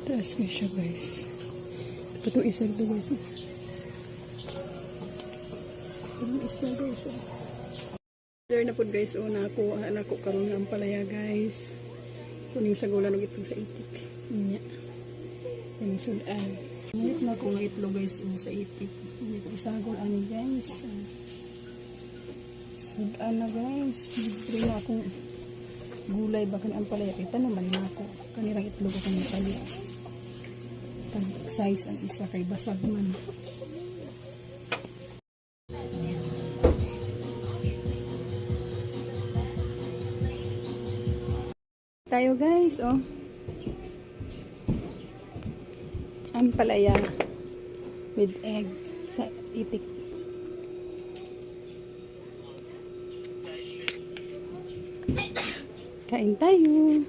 Taas ko siya guys. Ito itong isa ito guys. Itong isa guys. There na po guys. Nako karoon ng palaya guys. Kuning sagulan og itlog sa itik. Nya. Yung sudan. Ngunit na ko ng itlog guys sa itik. Hindi ko isagol ani guys. Sudan na guys. Libre na akong gulay baka ang palaya. Kita naman na ako. Kanirang itlog akong napali. Size ang isa kay basag man. Tayo guys, oh. Ampalaya with eggs sa itik. Kain tayo.